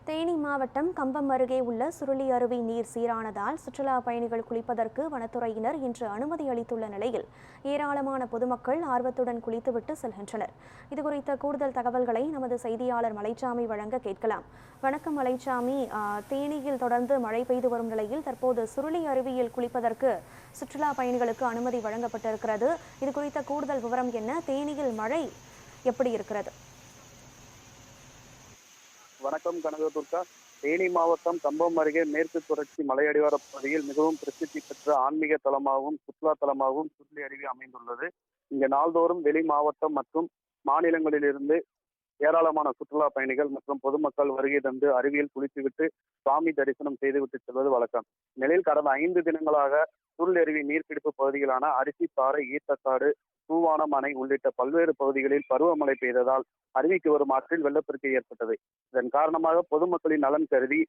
தேனி மாவட்டம் கம்பம் அருகே உள்ள சுருளி அருவி நீர் சீரானதால் சுற்றுலா பயணிகள் குளிப்பதற்கு வனத்துறையினர் இன்று அனுமதி அளித்துள்ள நிலையில் ஏராளமான பொதுமக்கள் ஆர்வத்துடன் குளித்துவிட்டு செல்கின்றனர். இதுகுறித்த கூடுதல் தகவல்களை நமது செய்தியாளர் மலைச்சாமி வழங்க கேட்கலாம். வணக்கம் மலைச்சாமி. தேனியில் தொடர்ந்து மழை பெய்து வரும் நிலையில் தற்போது சுருளி அருவியில் குளிப்பதற்கு சுற்றுலா பயணிகளுக்கு அனுமதி வழங்கப்பட்டிருக்கிறது. இதுகுறித்த கூடுதல் விவரம் என்ன? தேனியில் மழை எப்படி இருக்கிறது? வணக்கம் கனகதுர்கா. தேனி மாவட்டம் கம்பம் அருகே மேற்கு தொடர்ச்சி மலையடிவார பகுதியில் மிகவும் பிரசித்தி பெற்ற ஆன்மீக தலமாகவும் சுற்றுலா தலமாகவும் சுருளி அருவி அமைந்துள்ளது. இங்கு நாள்தோறும் வெளி மாவட்டம் மற்றும் மாநிலங்களிலிருந்து ஏராளமான சுற்றுலா பயணிகள் மற்றும் பொதுமக்கள் வருகை தந்து அருவியில் குளித்துவிட்டு சாமி தரிசனம் செய்துவிட்டு செல்வது வழக்கம். நிலையில் கடந்த 5 தினங்களாக சுருளி அருவி நீர்பிடிப்பு பகுதிகளான அரிசிப்பாறை, ஈத்தக்காடு, தூவானம் அணை உள்ளிட்ட பல்வேறு பகுதிகளில் பருவமழை பெய்ததால் அருவிக்கு வரும் ஆற்றில் வெள்ளப்பெருக்கு ஏற்பட்டது. இதன் காரணமாக பொதுமக்களின் நலன் கருதி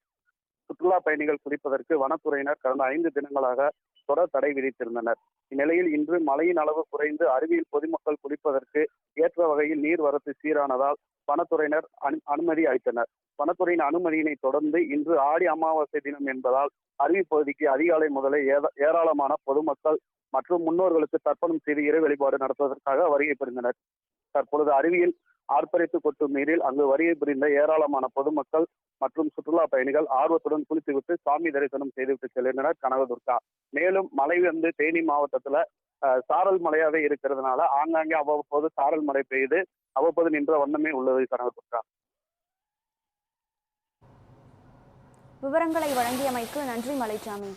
சுற்றுலா பயணிகள் குளிப்பதற்கு வனத்துறையினர் கடந்த 5 தினங்களாக தொடர் தடை விதித்திருந்தனர். இந்நிலையில் இன்று மழையின் அளவு குறைந்து அருவியில் பொதுமக்கள் குளிப்பதற்கு ஏற்ற வகையில் நீர்வரத்து சீரானதால் வனத்துறையினர் அனுமதி அளித்தனர். வனத்துறையின் அனுமதியினை தொடர்ந்து இன்று ஆடி அமாவாசை தினம் என்பதால் அருவி பகுதிக்கு அதிகாலை முதலே ஏராளமான பொதுமக்கள் மற்றும் முன்னோர்களுக்கு தர்ப்பணம் செய்து இறை வழிபாடு நடத்துவதற்காக வருகை புரிந்தனர். தற்பொழுது அருவியில் ஆர்ப்பரித்து கொட்டும் நீரில் அங்கு வருகை புரிந்த ஏராளமான பொதுமக்கள் மற்றும் சுற்றுலா பயணிகள் ஆர்வத்துடன் குளித்துவிட்டு சாமி தரிசனம் செய்துவிட்டு செல்கின்றனர். கனகதுர்கா, மேலும் மழை தேனி மாவட்டத்துல சாரல் மழையாவே இருக்கிறதுனால ஆங்காங்கே அவ்வப்போது சாரல் மழை பெய்து அவ்வப்போது நின்ற வண்ணமே உள்ளது. கனகதுர்கா, விவரங்களை வழங்கியமைக்கு நன்றி மலைச்சாமி.